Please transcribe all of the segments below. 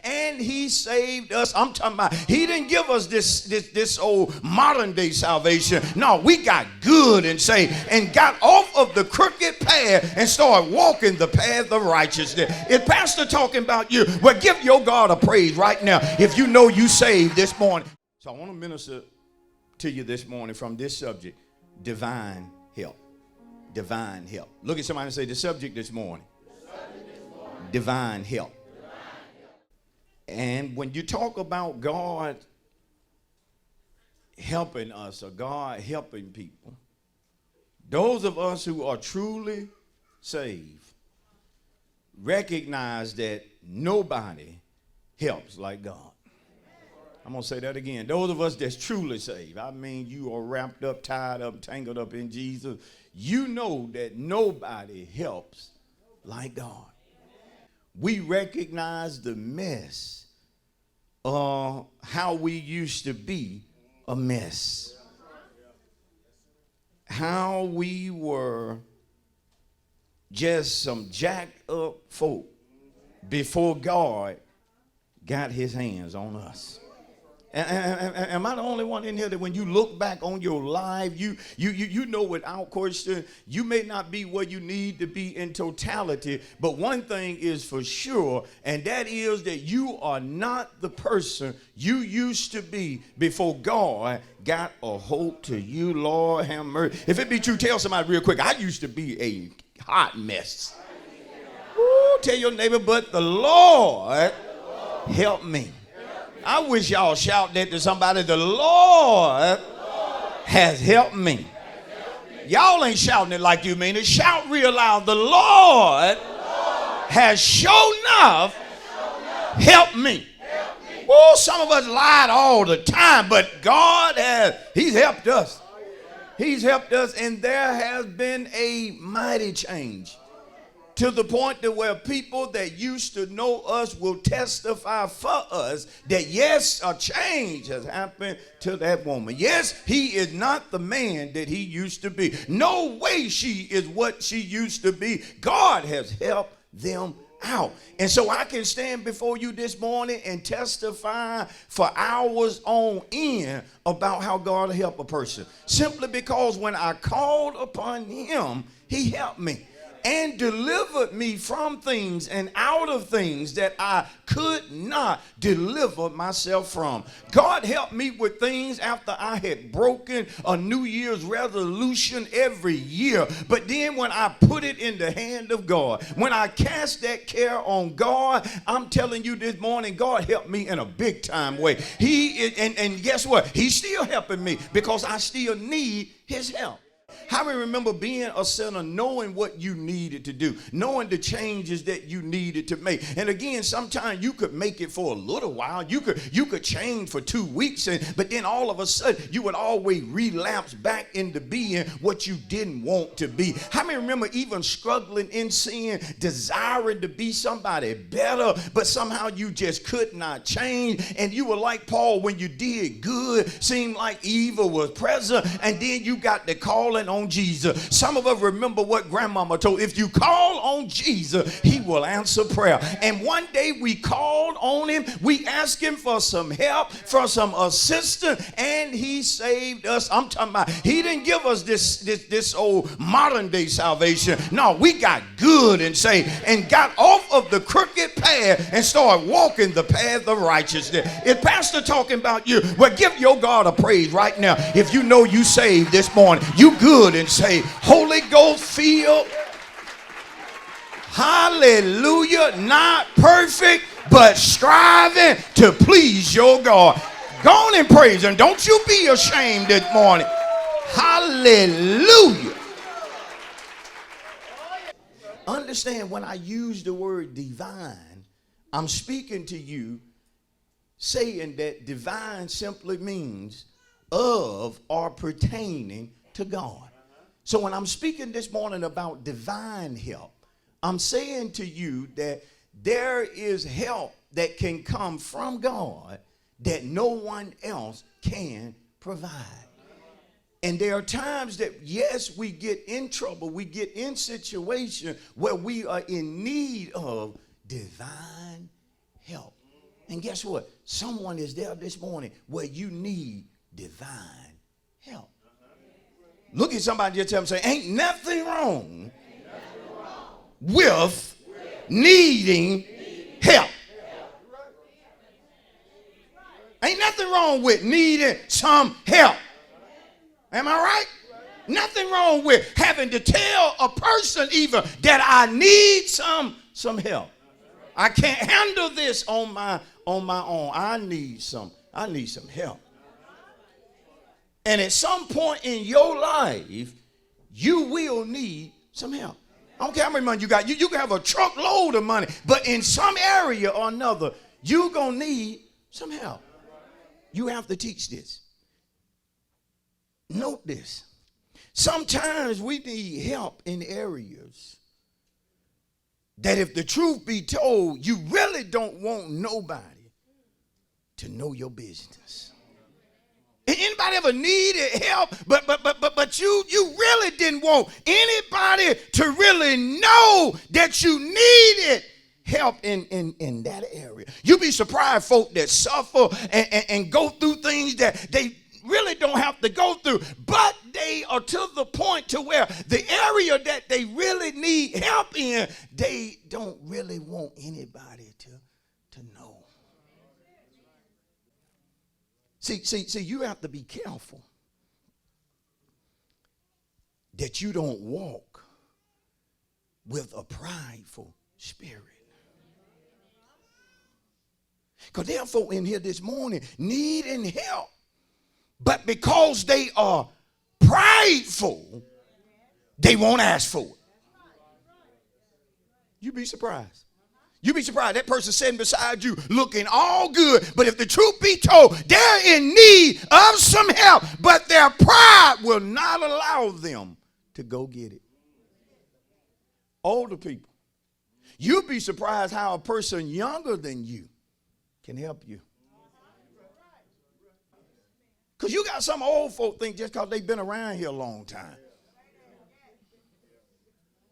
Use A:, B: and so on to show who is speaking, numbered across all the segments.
A: And he saved us. I'm talking about, he didn't give us this old modern day salvation. No, we got good and saved and got off of the crooked path and started walking the path of righteousness. Is Pastor talking about you? Well, give your God a praise right now if you know you saved this morning. So I want to minister to you this morning from this subject, divine help. Divine help. Look at somebody and say, the subject this morning, divine help. And when you talk about God helping us or God helping people, those of us who are truly saved recognize that nobody helps like God. I'm going to say that again. Those of us that's truly saved, I mean, you are wrapped up, tied up, tangled up in Jesus. You know that nobody helps like God. We recognize the mess, how we used to be a mess. How we were just some jacked up folk before God got his hands on us. Am I the only one in here that when you look back on your life, you know without question, you may not be where you need to be in totality, but one thing is for sure, and that is that you are not the person you used to be before God got a hold to you. Lord have mercy. If it be true, tell somebody real quick, I used to be a hot mess. Ooh, tell your neighbor, but the Lord helped me. I wish y'all shout that to somebody. The Lord has helped me. Y'all ain't shouting it like you mean it. Shout real loud. The Lord has shown enough helped me. Oh, some of us lied all the time, but God he's helped us. He's helped us, and there has been a mighty change. To the point that where people that used to know us will testify for us that yes, a change has happened to that woman. Yes, he is not the man that he used to be. No way she is what she used to be. God has helped them out. And so I can stand before you this morning and testify for hours on end about how God helped a person. Simply because when I called upon him, he helped me and delivered me from things and out of things that I could not deliver myself from. God helped me with things after I had broken a New Year's resolution every year. But then when I put it in the hand of God, when I cast that care on God, I'm telling you this morning, God helped me in a big time way. And guess what? He's still helping me because I still need his help. How many remember being a sinner, knowing what you needed to do, knowing the changes that you needed to make? And again, sometimes you could make it for a little while. You could change for 2 weeks, but then all of a sudden you would always relapse back into being what you didn't want to be. How many remember even struggling in sin, desiring to be somebody better, but somehow you just could not change? And you were like Paul, when you did good, seemed like evil was present, and then you got the calling on Jesus. Some of us remember what grandmama told, if you call on Jesus, he will answer prayer. And one day we called on him, we asked him for some help, for some assistance, and he saved us. I'm talking about, he didn't give us this old modern day salvation. No, we got good and saved and got off of the crooked path and started walking the path of righteousness. Is Pastor talking about you? Well, give your God a praise right now if you know you saved this morning. You good and say, Holy Ghost filled. Hallelujah. Not perfect, but striving to please your God. Go on and praise him. Don't you be ashamed this morning. Hallelujah. Understand, when I use the word divine, I'm speaking to you saying that divine simply means of or pertaining to God. So when I'm speaking this morning about divine help, I'm saying to you that there is help that can come from God that no one else can provide. And there are times that, yes, we get in trouble, we get in situations where we are in need of divine help. And guess what? Someone is there this morning where you need divine help. Look at somebody, just tell them, say, ain't nothing wrong with needing help. Ain't nothing wrong with needing some help. Am I right? Nothing wrong with having to tell a person even that I need some help. I can't handle this on my own. I need some help. And at some point in your life, you will need some help. I don't care how many money you got. You can have a truckload of money, but in some area or another, you're going to need some help. You have to teach this. Note this. Sometimes we need help in areas that, if the truth be told, you really don't want nobody to know your business. Anybody ever needed help, but you really didn't want anybody to really know that you needed help in that area? You'd be surprised folk that suffer and go through things that they really don't have to go through, but they are to the point to where the area that they really need help in, they don't really want anybody to know. See, you have to be careful that you don't walk with a prideful spirit. Because there are folk in here this morning needing help, but because they are prideful, they won't ask for it. You'd be surprised. You'd be surprised. That person sitting beside you looking all good, but if the truth be told, they're in need of some help, but their pride will not allow them to go get it. Older people, you'd be surprised how a person younger than you can help you. Because you got some old folk think just because they've been around here a long time.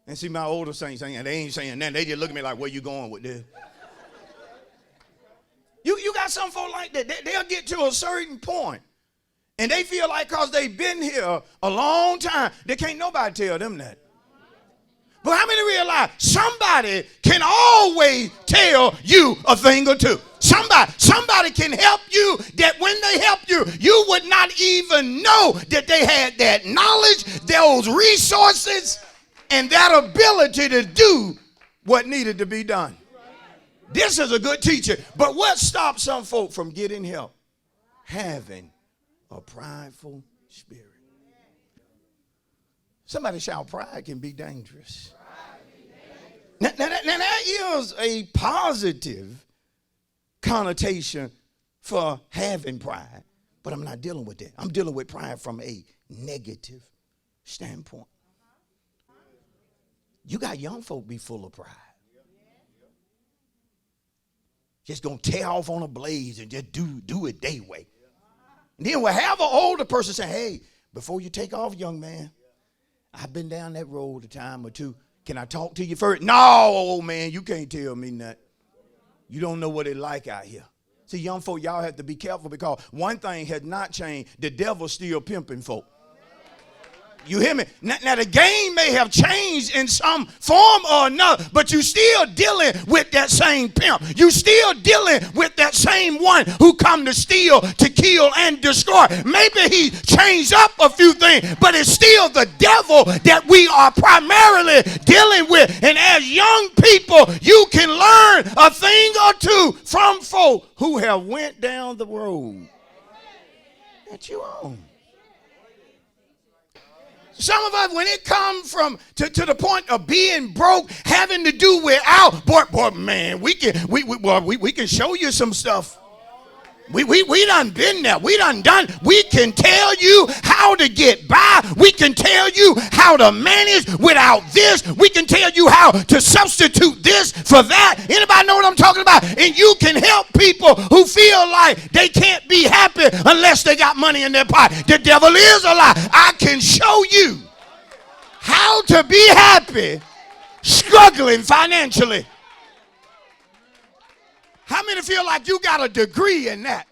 A: And see, my older saints saying, they ain't saying nothing. They just look at me like, where you going with this? You got some folk like that. They'll get to a certain point, and they feel like because they've been here a long time, they can't nobody tell them that. But how many realize somebody can always tell you a thing or two? Somebody can help you that when they help you, you would not even know that they had that knowledge, those resources, and that ability to do what needed to be done. This is a good teacher. But what stops some folk from getting help? Having a prideful spirit. Somebody shout, pride can be dangerous. Now that is a positive connotation for having pride, but I'm not dealing with that. I'm dealing with pride from a negative standpoint. You got young folk be full of pride. Just gonna tear off on a blaze and just do it their way. And then we'll have an older person say, hey, before you take off, young man, I've been down that road a time or two. Can I talk to you first? No, old man, you can't tell me that. You don't know what it's like out here. See, young folk, y'all have to be careful because one thing has not changed. The devil's still pimping folk. You hear me? Now the game may have changed in some form or another, but you still dealing with that same pimp. You still dealing with that same one who come to steal, to kill, and destroy. Maybe he changed up a few things, but it's still the devil that we are primarily dealing with. And as young people, you can learn a thing or two from folk who have went down the road that you own. Some of us, when it comes to the point of being broke, having to do without, boy, man, we can show you some stuff. We done been there. We done. We can tell you how to get by. We can tell you how to manage without this. We can tell you how to substitute this for that. Anybody know what I'm talking about? And you can help people who feel like they can't be happy unless they got money in their pocket. The devil is a lie. I can show you how to be happy struggling financially.
B: How many feel like you got a degree in that?